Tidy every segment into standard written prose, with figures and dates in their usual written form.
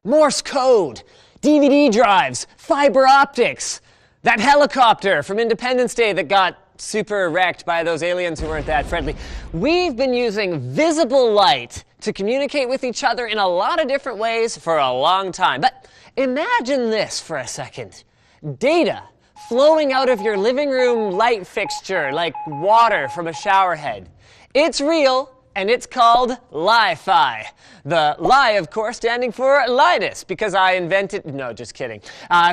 Morse code, DVD drives, fiber optics, that helicopter from Independence Day that got super wrecked by those aliens who weren't that friendly. We've been using visible light to communicate with each other in a lot of different ways for a long time. But imagine this for a second. Data flowing out of your living room light fixture like water from a shower head. It's real, and it's called Li-Fi. The Li, of course, standing for Linus, because I invented, no, just kidding,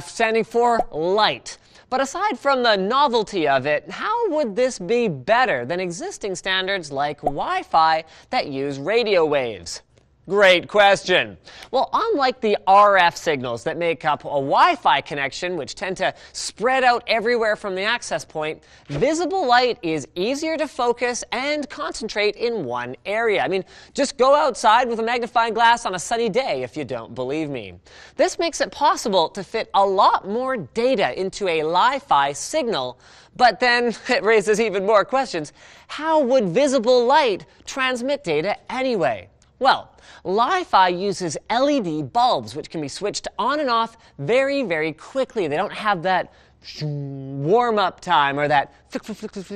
standing for light. But aside from the novelty of it, how would this be better than existing standards like Wi-Fi that use radio waves? Great question. Well, unlike the RF signals that make up a Wi-Fi connection, which tend to spread out everywhere from the access point, visible light is easier to focus and concentrate in one area. I mean, just go outside with a magnifying glass on a sunny day if you don't believe me. This makes it possible to fit a lot more data into a Li-Fi signal, but then it raises even more questions. How would visible light transmit data anyway? Well, Li-Fi uses LED bulbs, which can be switched on and off very, very quickly. They don't have that warm-up time or that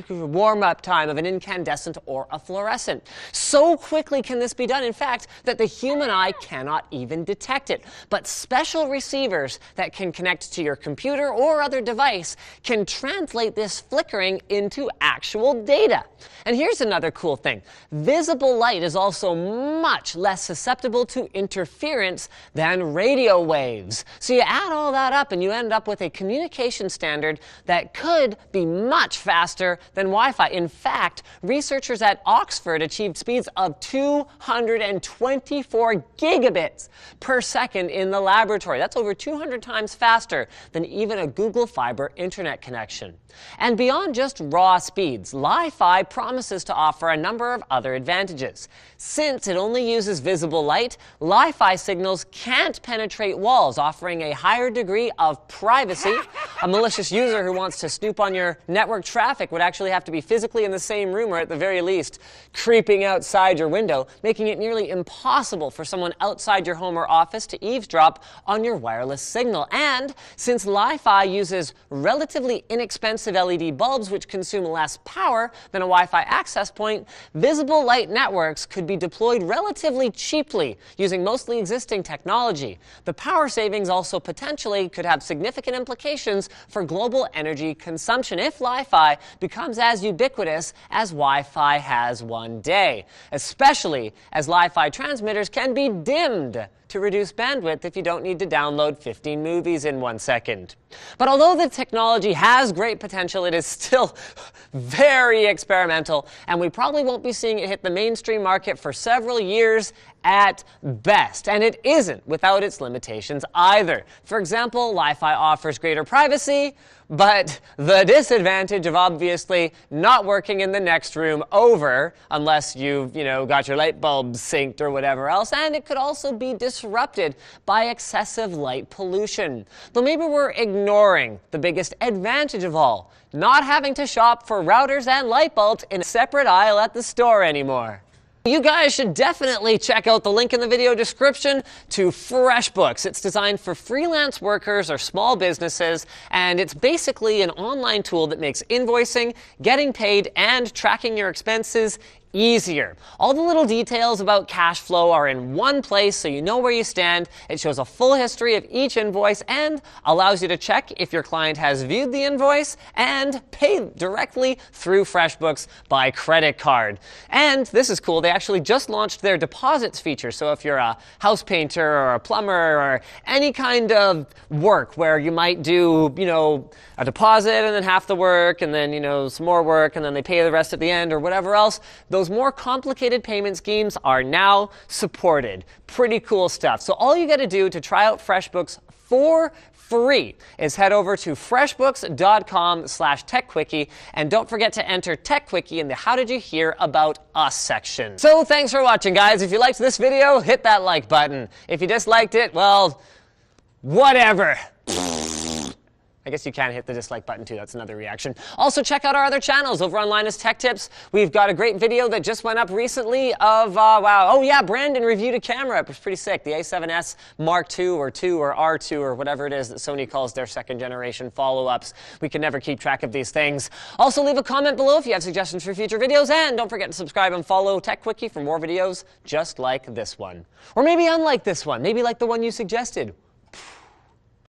warm-up time of an incandescent or a fluorescent. So quickly can this be done, in fact, that the human eye cannot even detect it. But special receivers that can connect to your computer or other device can translate this flickering into actual data. And here's another cool thing. Visible light is also much less susceptible to interference than radio waves. So you add all that up and you end up with a communication standard that could be much faster than Wi-Fi. In fact, researchers at Oxford achieved speeds of 224 gigabits per second in the laboratory. That's over 200 times faster than even a Google Fiber internet connection. And beyond just raw speeds, Li-Fi promises to offer a number of other advantages. Since it only uses visible light, Li-Fi signals can't penetrate walls, offering a higher degree of privacy. A malicious user who wants to snoop on your network traffic would actually have to be physically in the same room, or at the very least, creeping outside your window, making it nearly impossible for someone outside your home or office to eavesdrop on your wireless signal. And since Li-Fi uses relatively inexpensive LED bulbs, which consume less power than a Wi-Fi access point, visible light networks could be deployed relatively cheaply using mostly existing technology. The power savings also potentially could have significant implications for global energy consumption if Li-Fi becomes as ubiquitous as Wi-Fi has one day, especially as Li-Fi transmitters can be dimmed to reduce bandwidth if you don't need to download 15 movies in 1 second. But although the technology has great potential, it is still very experimental, and we probably won't be seeing it hit the mainstream market for several years at best. And it isn't without its limitations either. For example, Li-Fi offers greater privacy, but the disadvantage of obviously not working in the next room over, unless you've, got your light bulbs synced or whatever else, and it could also be disrupted by excessive light pollution. Though maybe we're ignoring the biggest advantage of all, not having to shop for routers and light bulbs in a separate aisle at the store anymore. You guys should definitely check out the link in the video description to FreshBooks. It's designed for freelance workers or small businesses, and it's basically an online tool that makes invoicing, getting paid, and tracking your expenses easier. All the little details about cash flow are in one place so you know where you stand. It shows a full history of each invoice and allows you to check if your client has viewed the invoice and paid directly through FreshBooks by credit card. And this is cool, they actually just launched their deposits feature. So if you're a house painter or a plumber or any kind of work where you might do, a deposit and then half the work and then, some more work and then they pay the rest at the end or whatever else, those more complicated payment schemes are now supported. Pretty cool stuff. So all you got to do to try out FreshBooks for free is head over to freshbooks.com/techquickie, and don't forget to enter TechQuickie in the How Did You Hear About Us section. So thanks for watching, guys. If you liked this video, hit that like button. If you disliked it, well, whatever. I guess you can hit the dislike button too. That's another reaction. Also, check out our other channels over on Linus Tech Tips. We've got a great video that just went up recently of, wow, oh yeah, Brandon reviewed a camera. It was pretty sick. The A7S Mark II or R2 or whatever it is that Sony calls their second generation follow-ups. We can never keep track of these things. Also, leave a comment below if you have suggestions for future videos, and don't forget to subscribe and follow Tech Quickie for more videos just like this one. Or maybe unlike this one. Maybe like the one you suggested.